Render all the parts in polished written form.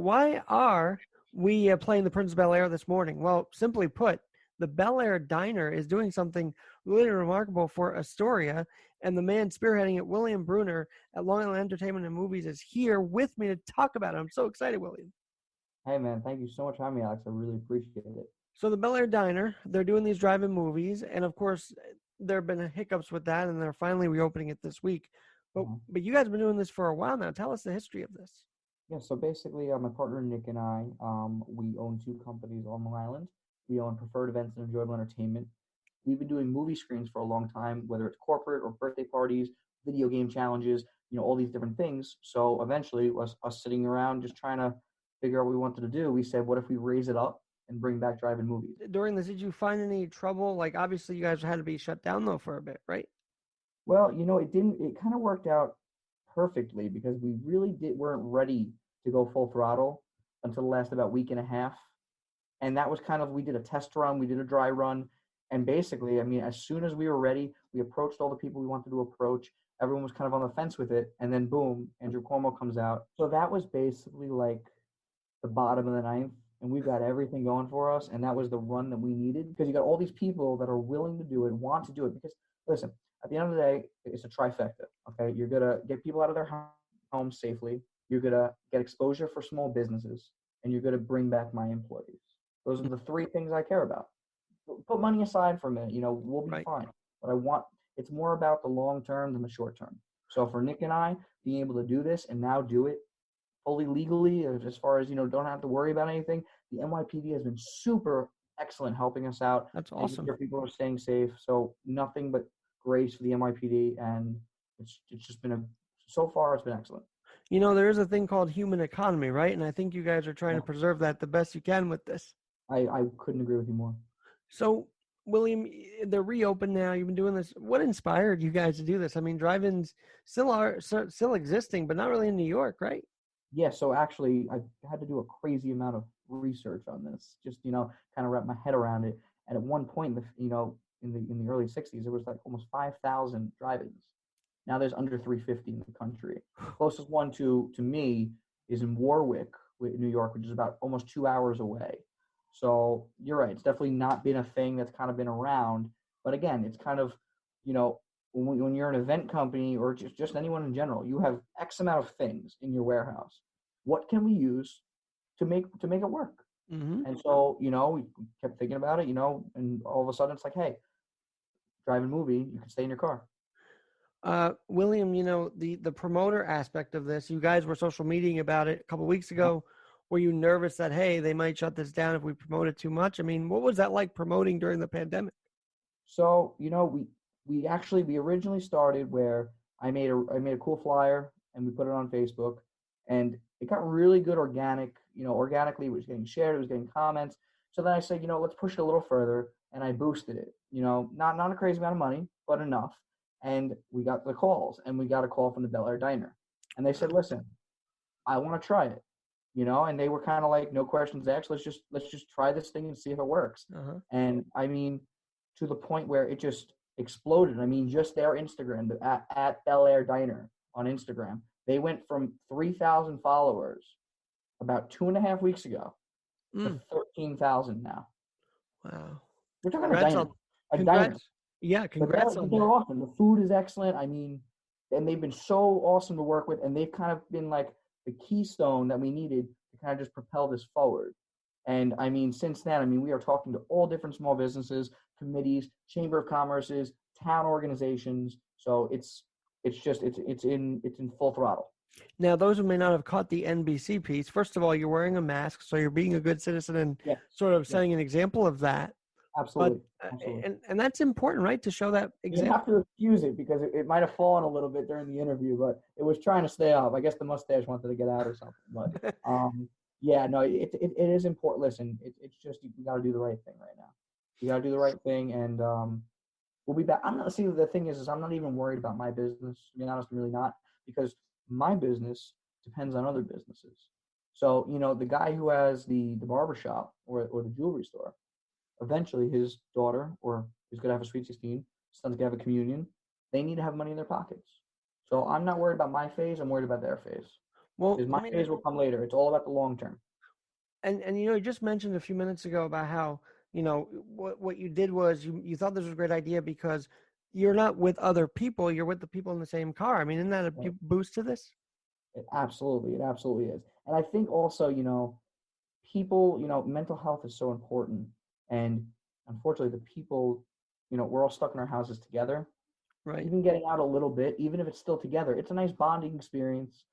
Why are we playing the Prince of Bel Air this morning? Well, simply put, the Bel Air Diner is doing something really remarkable for Astoria, and the man spearheading it, William Bruner at Long Island Entertainment and Movies, is here with me to talk about it. I'm so excited, William. Hey, man, thank you so much for having me, Alex. I really appreciate it. So the Bel Air Diner, they're doing these drive-in movies, and of course, there have been hiccups with that, and they're finally reopening it this week. But you guys have been doing this for a while now. Tell us the history of this. Yeah, so basically, my partner Nick and I, we own two companies on Long Island. We own Preferred Events and Enjoyable Entertainment. We've been doing movie screens for a long time, whether it's corporate or birthday parties, video game challenges, all these different things. So eventually, us sitting around just trying to figure out what we wanted to do, we said, what if we raise it up and bring back drive-in movies? During this, did you find any trouble? Like, obviously, you guys had to be shut down, though, for a bit, right? Well, it didn't, it kind of worked out perfectly because we really weren't ready to go full throttle until the last about week and a half. And that was kind of, we did a test run, we did a dry run. And basically, as soon as we were ready, we approached all the people we wanted to approach. Everyone was kind of on the fence with it. And then boom, Andrew Cuomo comes out. So that was basically like the bottom of the ninth. And we've got everything going for us. And that was the run that we needed because you got all these people that are willing to do it, want to do it. Because listen, at the end of the day, it's a trifecta, okay? You're going to get people out of their homes safely. You're going to get exposure for small businesses, and you're going to bring back my employees. Those are the three things I care about. Put money aside for a minute, we'll be fine. But it's more about the long term than the short term. So for Nick and I, being able to do this and now do it fully legally, as far as, don't have to worry about anything, the NYPD has been super excellent helping us out. That's awesome. Making sure people are staying safe. So nothing but grace for the NYPD, and it's just been so far it's been excellent. There is a thing called human economy, right? And I think you guys are trying to preserve that the best you can with this. I couldn't agree with you more. So, William, they're reopened now. You've been doing this. What inspired you guys to do this? drive-ins still existing, but not really in New York, right? Yeah, so actually I had to do a crazy amount of research on this, just, kind of wrap my head around it. And at one point, in the early 60s, there was like almost 5,000 drive-ins. Now there's under 350 in the country. Closest one to me is in Warwick, New York, which is about almost 2 hours away. So you're right. It's definitely not been a thing that's kind of been around. But again, it's kind of, when you're an event company or just anyone in general, you have X amount of things in your warehouse. What can we use to make it work? Mm-hmm. And so, we kept thinking about it, and all of a sudden it's like, hey, drive-in movie, you can stay in your car. William, the promoter aspect of this, you guys were social mediaing about it a couple of weeks ago. Were you nervous that, hey, they might shut this down if we promote it too much? What was that like promoting during the pandemic? So, we originally started where I made a cool flyer and we put it on Facebook, and it got really good organically it was getting shared, it was getting comments. So then I said, let's push it a little further, and I boosted it, not a crazy amount of money, but enough. And we got the calls, and we got a call from the Bel Air Diner, and they said, listen, I want to try it, and they were kind of like, no questions asked. Let's just try this thing and see if it works. Uh-huh. And to the point where it just exploded. Just their Instagram, at Bel Air Diner on Instagram, they went from 3,000 followers about 2.5 weeks ago to 13,000 now. Wow. We're talking a diner. Yeah, congrats on that. They're awesome. The food is excellent. And they've been so awesome to work with, and they've kind of been like the keystone that we needed to kind of just propel this forward. And since then, we are talking to all different small businesses, committees, chamber of commerces, town organizations. So it's in full throttle. Now, those who may not have caught the NBC piece, first of all, you're wearing a mask, so you're being a good citizen and sort of setting an example of that. Absolutely. But, Absolutely. And that's important, right, to show that example. You have to excuse it because it might have fallen a little bit during the interview, but it was trying to stay up. I guess the mustache wanted to get out or something. But it is important. Listen, it's just you got to do the right thing right now. You got to do the right thing, and we'll be back. The thing is I'm not even worried about my business. To be honest, I'm really not, because my business depends on other businesses. So, the guy who has the barbershop or the jewelry store, eventually his daughter, or he's going to have a sweet 16, son's going to have a communion. They need to have money in their pockets. So I'm not worried about my phase. I'm worried about their phase. Well, Because I my mean, days will come later. It's all about the long term. and you know, you just mentioned a few minutes ago about how, you know, what you did was you thought this was a great idea because you're not with other people, you're with the people in the same car. I mean, isn't that a Right. boost to this? It absolutely is. And I think also, people, mental health is so important. And unfortunately, the people, we're all stuck in our houses together. Right. Even getting out a little bit, even if it's still together, it's a nice bonding experience.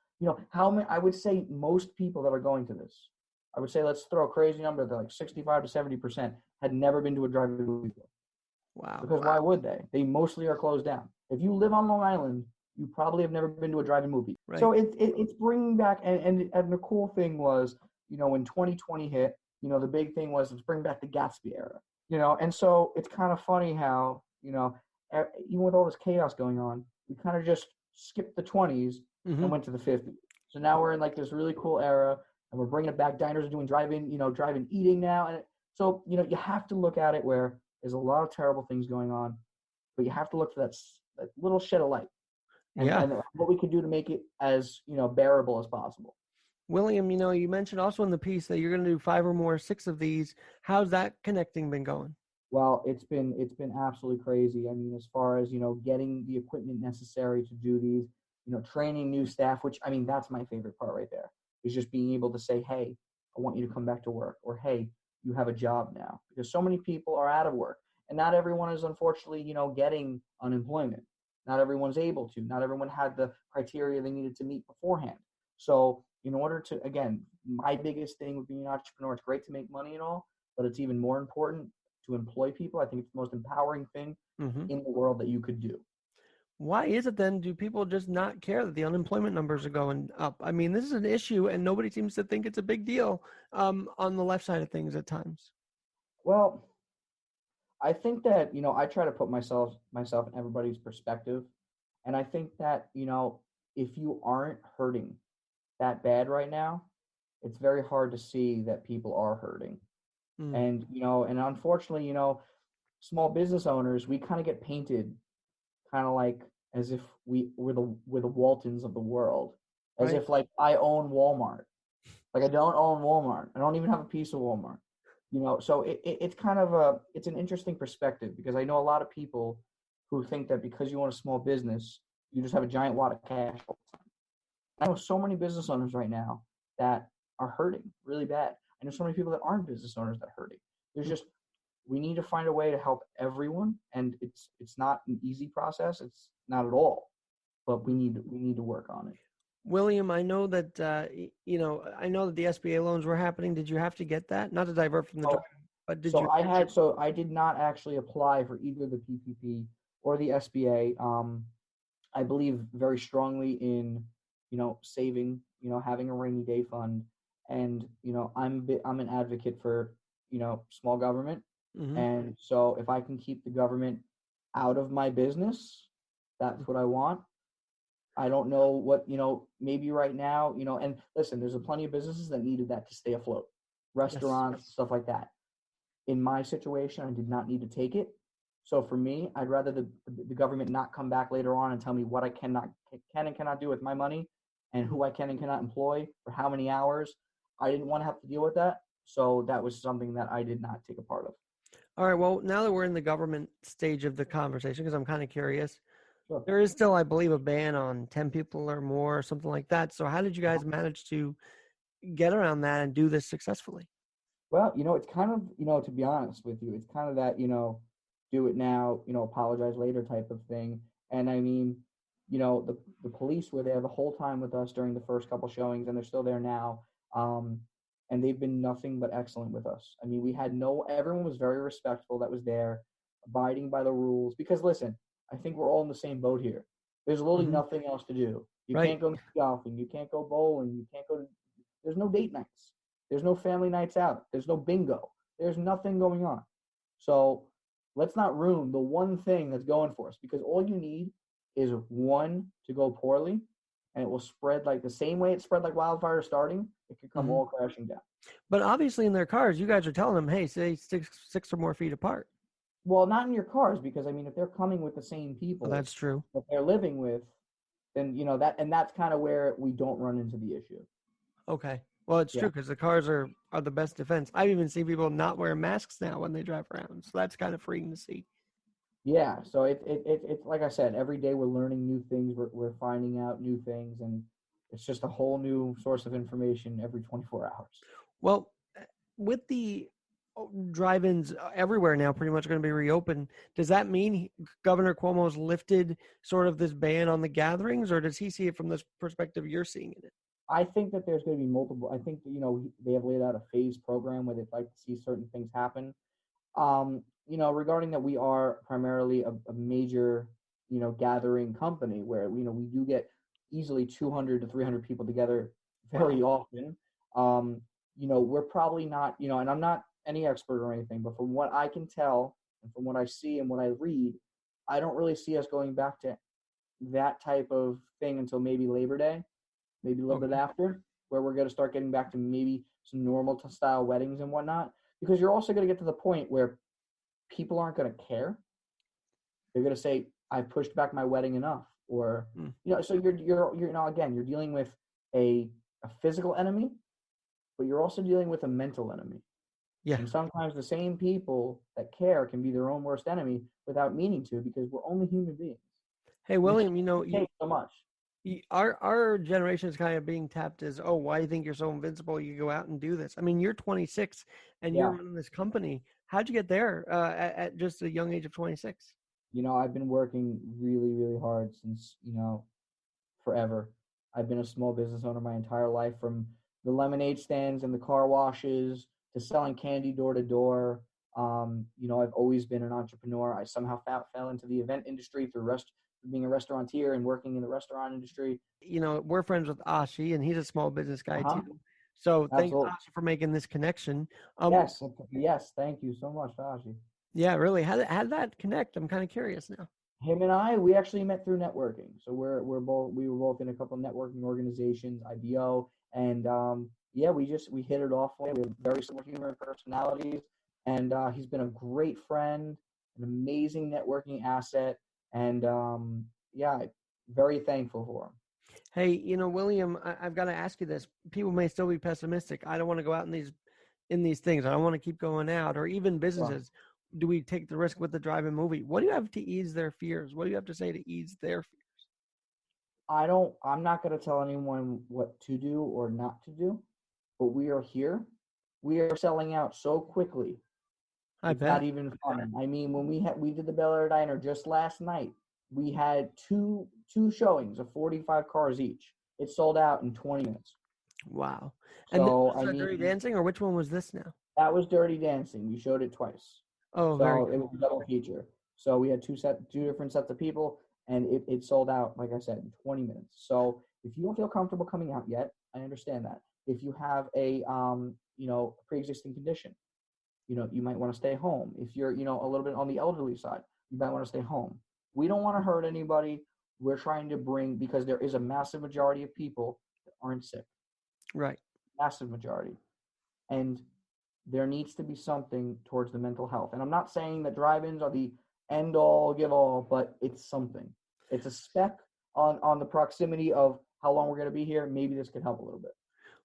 How many, I would say most people that are going to this, I would say let's throw a crazy number, they're like 65 to 70% had never been to a drive-in movie before. Wow. Because why would they? They mostly are closed down. If you live on Long Island, you probably have never been to a drive-in movie. Right. So it's bringing back, and the cool thing was, when 2020 hit, the big thing was let's bring back the Gatsby era, and so it's kind of funny how, even with all this chaos going on, we kind of just skipped the 20s and went to the 50s. So now we're in like this really cool era, and we're bringing it back. Diners are doing drive-in eating now, and so you have to look at it where there's a lot of terrible things going on, but you have to look for that little shed of light, and what we can do to make it as bearable as possible. William, you mentioned also in the piece that you're going to do 5 or more, 6 of these. How's that connecting been going? Well, it's been absolutely crazy. I mean, as far as getting the equipment necessary to do these, training new staff, which I mean that's my favorite part right there, is just being able to say, hey, I want you to come back to work, or hey, you have a job now, because so many people are out of work, and not everyone is unfortunately getting unemployment. Not everyone's able to. Not everyone had the criteria they needed to meet beforehand. So in order to, again, my biggest thing with being an entrepreneur, it's great to make money and all, but it's even more important to employ people. I think it's the most empowering thing in the world that you could do. Why is it then, do people just not care that the unemployment numbers are going up? I mean, this is an issue and nobody seems to think it's a big deal on the left side of things at times. Well, I think that, I try to put myself in everybody's perspective. And I think that, if you aren't hurting that bad right now, it's very hard to see that people are hurting. And, and unfortunately, small business owners, we kind of get painted kind of like as if we're the Waltons of the world, as if like I own Walmart. Like I don't own Walmart. I don't even have a piece of Walmart. So it's kind of it's an interesting perspective, because I know a lot of people who think that because you own a small business, you just have a giant wad of cash all the time. I know so many business owners right now that are hurting really bad. I know so many people that aren't business owners that are hurting. We need to find a way to help everyone, and it's not an easy process. It's not at all, but we need to work on it. William, I know that I know that the SBA loans were happening. Did you have to get that? Not to divert from the topic, but did you? I did not actually apply for either the PPP or the SBA. I believe very strongly in saving, having a rainy day fund, and I'm an advocate for small government. And so if I can keep the government out of my business, that's what I want. I don't know what, maybe right now, and listen, there's plenty of businesses that needed that to stay afloat, restaurants, stuff like that. In my situation, I did not need to take it. So for me, I'd rather the government not come back later on and tell me what I can and cannot do with my money, and who I can and cannot employ for how many hours. I didn't want to have to deal with that. So that was something that I did not take a part of. All right. Well, now that we're in the government stage of the conversation, because I'm kind of curious, Sure. there is still, I believe, a ban on 10 people or more or something like that. So how did you guys manage to get around that and do this successfully? Well, it's kind of, to be honest with you, it's kind of that, do it now, apologize later type of thing. And I mean, the police were there the whole time with us during the first couple showings, and they're still there now. And they've been nothing but excellent with us. I mean, everyone was very respectful that was there, abiding by the rules. Because listen, I think we're all in the same boat here. There's literally nothing else to do. You can't go golfing. You can't go bowling. You can't go there's no date nights. There's no family nights out. There's no bingo. There's nothing going on. So let's not ruin the one thing that's going for us, because all you need is one to go poorly, and it will spread like the same way it spread like wildfire starting. It could come all crashing down. But obviously in their cars, you guys are telling them, hey, say 6 or more feet apart. Well, not in your cars, because I mean, if they're coming with the same people, Well, that's true. that they're living with, then that's kind of where we don't run into the issue. Okay. Well, it's Yeah. true because the cars are the best defense. I've even seen people not wear masks now when they drive around, so that's kind of freeing to see. Yeah, so it's like I said, every day we're learning new things, we're finding out new things, and it's just a whole new source of information every 24 hours. Well, with the drive-ins everywhere now pretty much going to be reopened, does that mean Governor Cuomo's lifted sort of this ban on the gatherings, or does he see it from this perspective you're seeing it? I think that there's going to be multiple. I think that, they have laid out a phased program where they'd like to see certain things happen. Regarding that, we are primarily a major, gathering company where, we do get easily 200 to 300 people together very often. We're probably not, and I'm not any expert or anything, but from what I can tell and from what I see and what I read, I don't really see us going back to that type of thing until maybe Labor Day, maybe a little bit after, where we're going to start getting back to maybe some normal style weddings and whatnot, because you're also going to get to the point where people aren't going to care. They're going to say, I pushed back my wedding enough, or, so you're dealing with a physical enemy, but you're also dealing with a mental enemy. Yeah. And sometimes the same people that care can be their own worst enemy without meaning to, because we're only human beings. Hey, William, take so much. Our generation is kind of being tapped as, oh, why do you think you're so invincible? You go out and do this. I mean, you're 26 and you're running this company. How'd you get there at just a young age of 26? I've been working really, really hard since, forever. I've been a small business owner my entire life, from the lemonade stands and the car washes to selling candy door to door. I've always been an entrepreneur. I somehow fell into the event industry through being a restaurateur and working in the restaurant industry. We're friends with Ashi, and he's a small business guy too. So thanks, Ashi, for making this connection. Yes, thank you so much, Ashi. Yeah, really. How did that connect? I'm kind of curious now. Him and we actually met through networking. So we were both in a couple of networking organizations, IBO, and we hit it off. We have very similar humor and personalities, and he's been a great friend, an amazing networking asset, and very thankful for him. Hey, William, I've got to ask you this. People may still be pessimistic. I don't want to go out in these things. I don't want to keep going out, or even businesses. Wow. Do we take the risk with the drive-in movie? What do you have to ease their fears? What do you have to say to ease their fears? I'm not going to tell anyone what to do or not to do, but we are here. We are selling out so quickly. It's not even fun. I mean, when we did the Bel Air Diner just last night, we had two showings of 45 cars each. It sold out in 20 minutes. Wow. So, and Dirty Dancing, or which one was this now? That was Dirty Dancing. We showed it twice. Oh, so it was a double feature. So we had two different sets of people, and it sold out, like I said, in 20 minutes. So if you don't feel comfortable coming out yet, I understand that. If you have a pre-existing condition, you might want to stay home. If you're, a little bit on the elderly side, you might want to stay home. We don't want to hurt anybody. We're trying to because there is a massive majority of people that aren't sick. Right. Massive majority. And there needs to be something towards the mental health. And I'm not saying that drive-ins are the end all, give all, but it's something. It's a speck on the proximity of how long we're going to be here. Maybe this could help a little bit.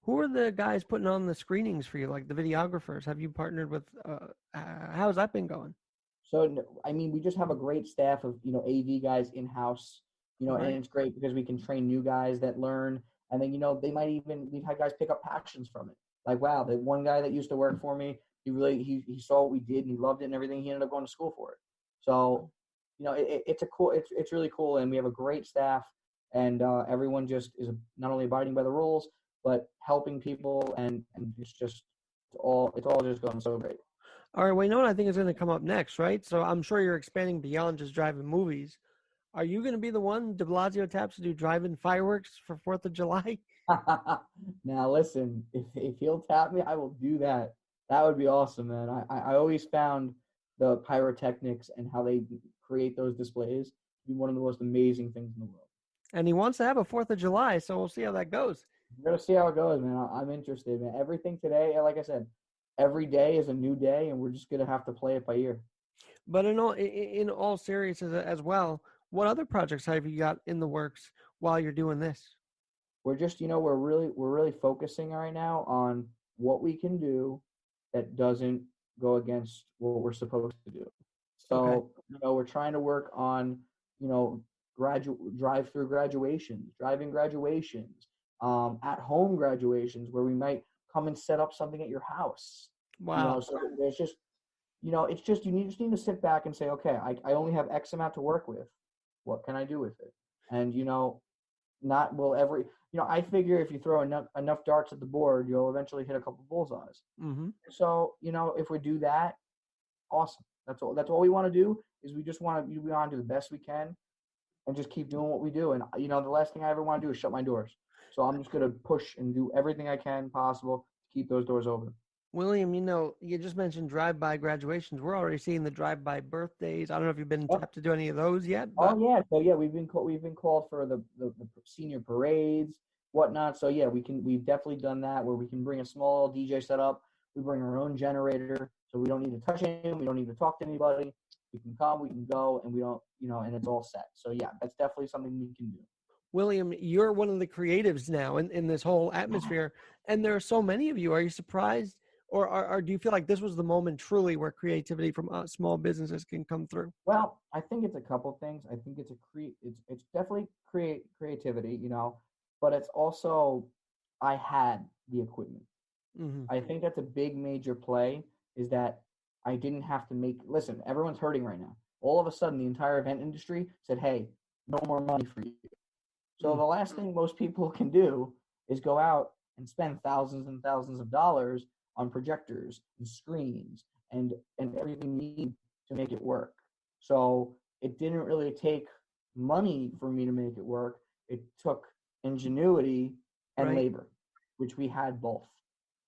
Who are the guys putting on the screenings for you, like the videographers? Have you partnered with, how's that been going? So, we just have a great staff of, AV guys in-house, right. And it's great because we can train new guys that learn. And then, we've had guys pick up passions from it. Like, wow, the one guy that used to work for me, he saw what we did and he loved it and everything. He ended up going to school for it. So, it's really cool. And we have a great staff, and everyone just is not only abiding by the rules, but helping people. And it's all just going so great. All right. Well, you know what I think is going to come up next, right? So I'm sure you're expanding beyond just driving movies. Are you going to be the one de Blasio taps to do DriveIn Fireworks for 4th of July? Now, listen, if he'll tap me, I will do that. That would be awesome, man. I always found the pyrotechnics and how they create those displays to be one of the most amazing things in the world. And he wants to have a 4th of July, so we'll see how that goes. We're going to see how it goes, man. I'm interested, man. Everything today, like I said, every day is a new day, and we're just going to have to play it by ear. But in all seriousness as well, what other projects have you got in the works while you're doing this? We're just, we're really focusing right now on what we can do that doesn't go against what we're supposed to do. Okay. So, we're trying to work on, drive-through graduations, drive-in graduations, at home graduations where we might come and set up something at your house. Wow. So there's just, it's just just need to sit back and say, okay, I only have X amount to work with. What can I do with it? And not will every I figure if you throw enough darts at the board, you'll eventually hit a couple bullseyes. Mm-hmm. So if we do that, awesome. That's all we want to do is we want to do the best we can and just keep doing what we do. And the last thing I ever want to do is shut my doors. So I'm just going to push and do everything I can possible to keep those doors open. William, you just mentioned drive-by graduations. We're already seeing the drive-by birthdays. I don't know if you've been tapped to do any of those yet. But... Oh yeah, so yeah, we've been called for the senior parades, whatnot. So yeah, we've definitely done that where we can bring a small DJ setup. We bring our own generator, so we don't need to touch anything. We don't need to talk to anybody. We can come, we can go, and we don't, and it's all set. So yeah, that's definitely something we can do. William, you're one of the creatives now in this whole atmosphere, and there are so many of you. Are you surprised? Or do you feel like this was the moment truly where creativity from small businesses can come through? Well, I think it's a couple things. I think it's definitely creativity, but it's also I had the equipment. Mm-hmm. I think that's a big major play is that I didn't have to listen, everyone's hurting right now. All of a sudden, the entire event industry said, hey, no more money for you. So the last thing most people can do is go out and spend thousands and thousands of dollars on projectors and screens and everything you need to make it work. So it didn't really take money for me to make it work. It took ingenuity and labor, which we had both.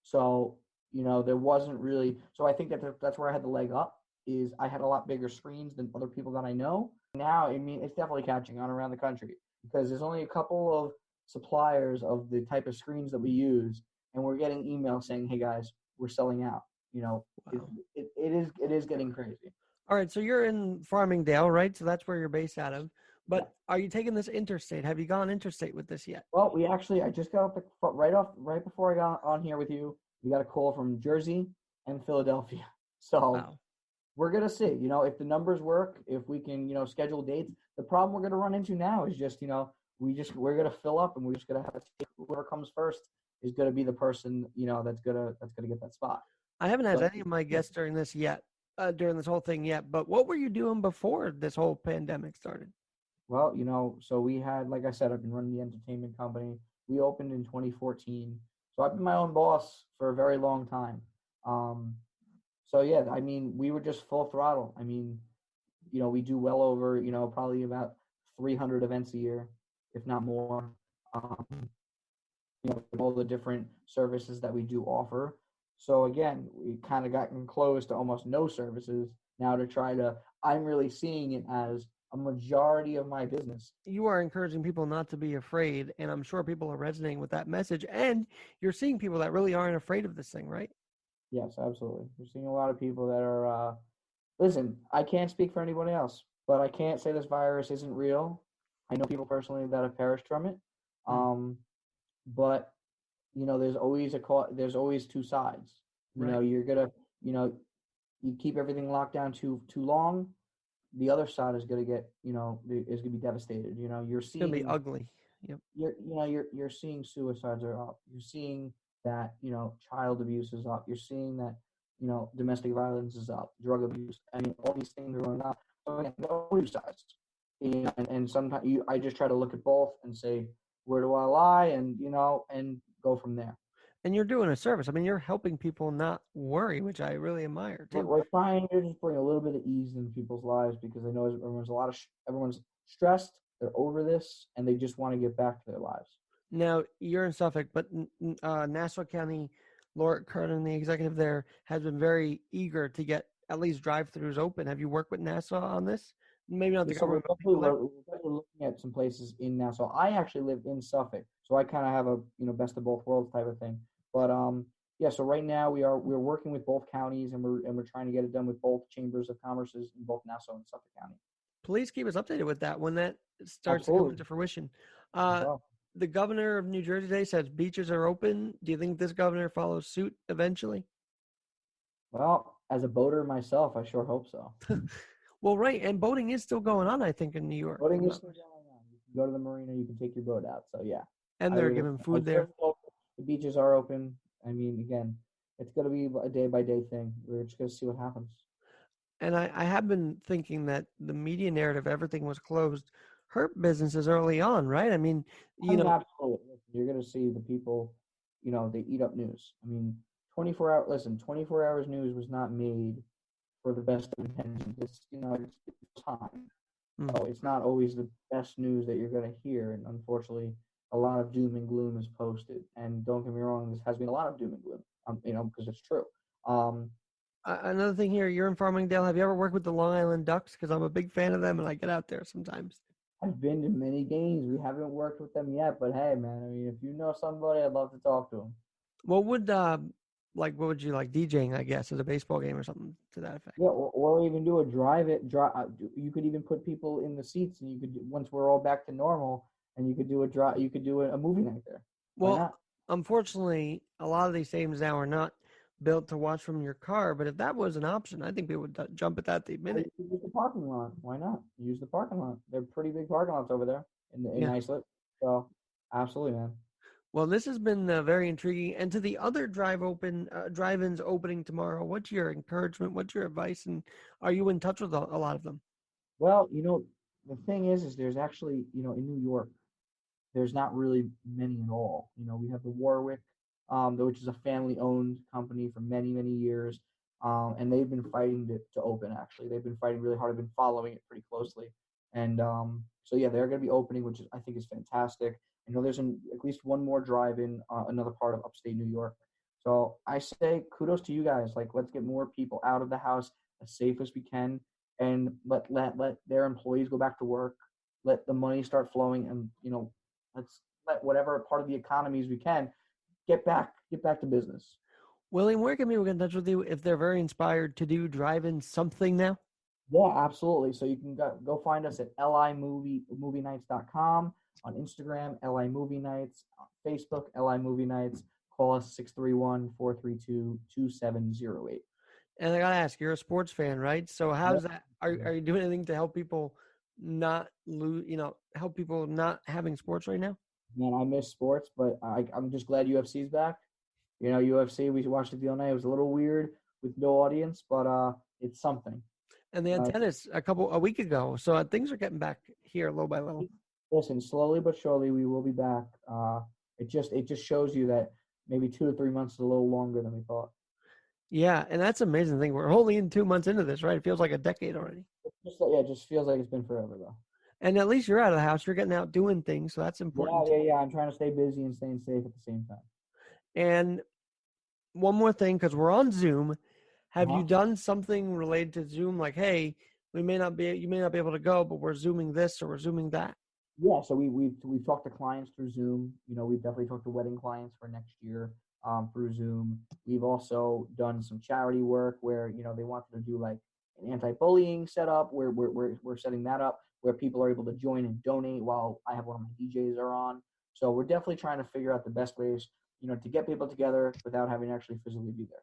So, there wasn't really, so I think that's where I had the leg up is I had a lot bigger screens than other people that I know. Now, it's definitely catching on around the country because there's only a couple of suppliers of the type of screens that we use. And we're getting emails saying, hey guys, we're selling out. Wow. It is getting crazy. All right. So you're in Farmingdale, right? So that's where you're based out of. But Are you taking this interstate? Have you gone interstate with this yet? Well, I just got right before I got on here with you. We got a call from Jersey and Philadelphia. So we're going to see, if the numbers work, if we can, schedule dates. The problem we're going to run into now is just, we're going to fill up and we're just going to have to take whoever comes first is going to be the person, that's going to get that spot. I haven't had any of my guests during this whole thing yet, but what were you doing before this whole pandemic started? Well, so we had, like I said, I've been running the entertainment company. We opened in 2014. So I've been my own boss for a very long time. So yeah, we were just full throttle. We do well over, probably about 300 events a year, if not more. All the different services that we do offer. So again, we kind of gotten close to almost no services now I'm really seeing it as a majority of my business. You are encouraging people not to be afraid, and I'm sure people are resonating with that message. And you're seeing people that really aren't afraid of this thing, right? Yes, absolutely. You're seeing a lot of people that are, listen, I can't speak for anybody else, but I can't say this virus isn't real. I know people personally that have perished from it. But there's always two sides. You're gonna, you keep everything locked down too long, the other side is gonna get, is gonna be devastated. You're seeing it's gonna be ugly. Yep. You're seeing suicides are up. You're seeing that child abuse is up. You're seeing that domestic violence is up, drug abuse. All these things are going up. So again, two sides. And sometimes I just try to look at both and say, where do I lie? And and go from there. And you're doing a service. You're helping people not worry, which I really admire too. We're trying to just bring a little bit of ease into people's lives because I know everyone's stressed. They're over this and they just want to get back to their lives. Now you're in Suffolk, but Nassau County, Laura Curtin, the executive there, has been very eager to get at least drive-throughs open. Have you worked with Nassau on this? Maybe not the government. We're looking at some places in Nassau. I actually live in Suffolk, so I kind of have a best of both worlds type of thing. But so right now we're working with both counties and we're trying to get it done with both chambers of commerces in both Nassau and Suffolk County. Please keep us updated with that when that starts to come into fruition. Uh, the governor of New Jersey today says beaches are open. Do you think this governor follows suit eventually? Well, as a boater myself, I sure hope so. Well, right, and boating is still going on, I think, in New York. Boating is still going on. You can go to the marina, you can take your boat out. So yeah, And they're giving I food there. certainly hope the beaches are open. I mean, again, it's going to be a day by day thing. We're just going to see what happens. And I have been thinking that the media narrative, everything was closed, hurt businesses early on, right? I mean, absolutely. You're going to see the people, they eat up news. I mean, 24 hours news was not made for the best of intentions. It's time. So it's not always the best news that you're going to hear. And unfortunately, a lot of doom and gloom is posted. And don't get me wrong, this has been a lot of doom and gloom, because it's true. Another thing here, you're in Farmingdale. Have you ever worked with the Long Island Ducks? Because I'm a big fan of them, and I get out there sometimes. I've been to many games. We haven't worked with them yet, but hey, man, I mean, if you know somebody, I'd love to talk to them. What would you like DJing? I guess at a baseball game or something to that effect. Yeah, or even do a drive. You could even put people in the seats, and you could, once we're all back to normal, and you could do a drive. You could do a movie night there. Well, unfortunately, a lot of these stadiums now are not built to watch from your car. But if that was an option, I think people would jump at that the minute. You could use the parking lot. Why not? Use the parking lot. They're pretty big parking lots over there in Islip. So, absolutely, man. Well, this has been very intriguing. And to the other drive-ins opening tomorrow, what's your encouragement? What's your advice? And are you in touch with a lot of them? Well, the thing is there's actually, in New York, there's not really many at all. We have the Warwick, which is a family-owned company for many, many years, and they've been fighting to open. Actually, they've been fighting really hard. I've been following it pretty closely, and so yeah, they're going to be opening, which I think is fantastic. I know there's at least one more drive-in, another part of upstate New York. So I say kudos to you guys. Like, let's get more people out of the house as safe as we can, and let their employees go back to work. Let the money start flowing, and let's let whatever part of the economies we can get back to business. William, where can people get in touch with you if they're very inspired to do drive-in something now? Yeah, absolutely. So you can go find us at limovinights.com, on Instagram, LI Movie Nights, on Facebook, LI Movie Nights. Call us 631-432-2708. And I gotta ask, you're a sports fan, right? So how's that? Are you doing anything to help people not lose? Help people not having sports right now? Man, I miss sports, but I'm just glad UFC's back. UFC, we watched it the other night. It was a little weird with no audience, but it's something. And they had tennis a week ago, so things are getting back here little by little. Listen, slowly but surely, we will be back. It just shows you that maybe 2 to 3 months is a little longer than we thought. Yeah, and that's an amazing thing. We're only in 2 months into this, right? It feels like a decade already. It just feels like it's been forever, though. And at least you're out of the house. You're getting out doing things, so that's important. Yeah. I'm trying to stay busy and staying safe at the same time. And one more thing, because we're on Zoom. Have you done something related to Zoom? Like, hey, you may not be able to go, but we're Zooming this or we're Zooming that. Yeah, so we've talked to clients through Zoom. We've definitely talked to wedding clients for next year through Zoom. We've also done some charity work where they wanted to do like an anti-bullying setup where we're setting that up where people are able to join and donate while I have one of my DJs are on. So we're definitely trying to figure out the best ways to get people together without having to actually physically be there.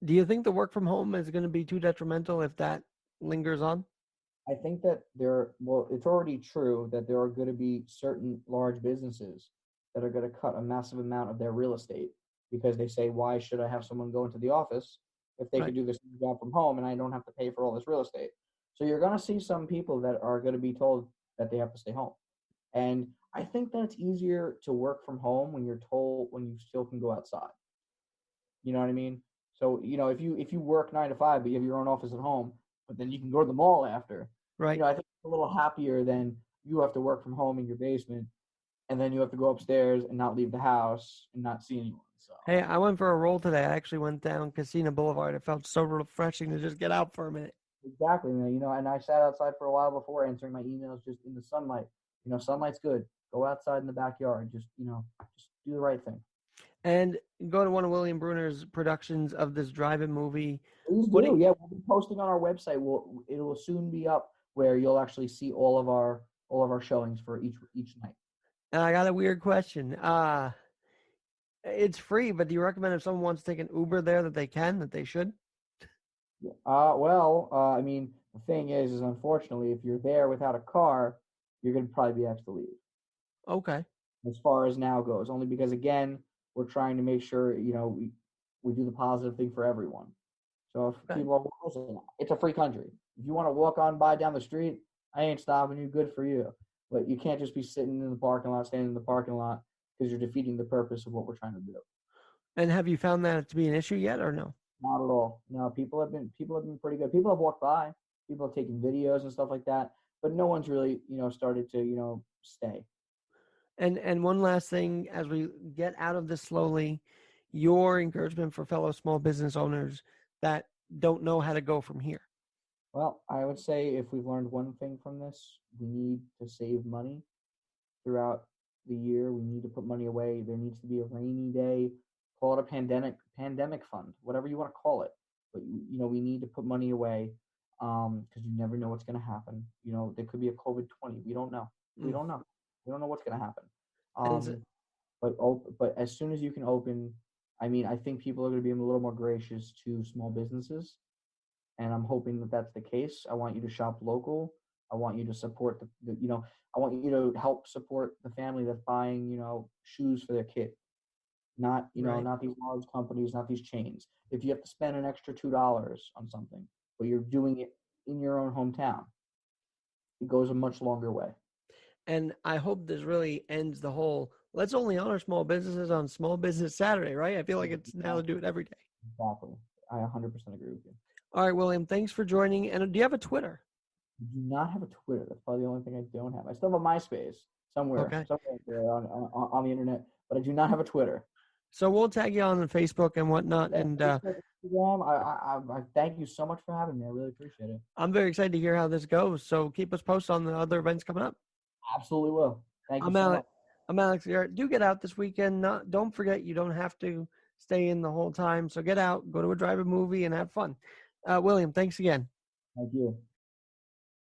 Do you think the work from home is going to be too detrimental if that lingers on? I think that it's already true that there are going to be certain large businesses that are going to cut a massive amount of their real estate because they say, why should I have someone go into the office if they could do this job from home and I don't have to pay for all this real estate? So you're going to see some people that are going to be told that they have to stay home. And I think that it's easier to work from home when you're told when you still can go outside. You know what I mean? So, if you work 9 to 5, but you have your own office at home, but then you can go to the mall after. Right. I think it's a little happier than you have to work from home in your basement, and then you have to go upstairs and not leave the house and not see anyone. So. Hey, I went for a roll today. I actually went down Casino Boulevard. It felt so refreshing to just get out for a minute. Exactly, man. And I sat outside for a while before answering my emails just in the sunlight. Sunlight's good. Go outside in the backyard. Just do the right thing. And go to one of William Bruner's productions of this drive-in movie. Please do. Yeah, we'll be posting on our website. It will soon be up where you'll actually see all of our showings for each night. And I got a weird question. It's free, but do you recommend if someone wants to take an Uber there that they can, that they should? I mean, the thing is unfortunately, if you're there without a car, you're going to probably be asked to leave. Okay. As far as now goes, only because again, we're trying to make sure we do the positive thing for everyone. So if Okay. people are listen, it's a free country. If you want to walk on by down the street, I ain't stopping you. Good for you. But you can't just be sitting in the parking lot, standing in the parking lot, because you're defeating the purpose of what we're trying to do. And have you found that to be an issue yet, or no? Not at all. No, people have been pretty good. People have walked by. People have taken videos and stuff like that. But no one's really started to stay. And one last thing, as we get out of this slowly, your encouragement for fellow small business owners that don't know how to go from here. Well, I would say if we've learned one thing from this, we need to save money throughout the year. We need to put money away. There needs to be a rainy day. Call it a pandemic fund, whatever you want to call it. But we need to put money away because you never know what's going to happen. There could be a COVID-20. We don't know. We don't know. We don't know what's going to happen. But as soon as you can open, I mean, I think people are going to be a little more gracious to small businesses, and I'm hoping that that's the case. I want you to shop local. I want you to support I want you to help support the family that's buying, shoes for their kid. Not, Right. not these large companies, not these chains. If you have to spend an extra $2 on something, but you're doing it in your own hometown, it goes a much longer way. And I hope this really ends the whole let's only honor small businesses on Small Business Saturday, right? I feel like it's now to do it every day. Exactly. I 100% agree with you. All right, William, thanks for joining. And do you have a Twitter? I do not have a Twitter. That's probably the only thing I don't have. I still have a MySpace somewhere there on the internet, but I do not have a Twitter. So we'll tag you on Facebook and whatnot. Yeah, and Instagram, I thank you so much for having me. I really appreciate it. I'm very excited to hear how this goes. So keep us posted on the other events coming up. Absolutely will. Thank you so much. I'm Alex Garrett. Do get out this weekend. Don't forget, you don't have to stay in the whole time. So get out, go to a drive-in movie, and have fun. William, thanks again. Thank you.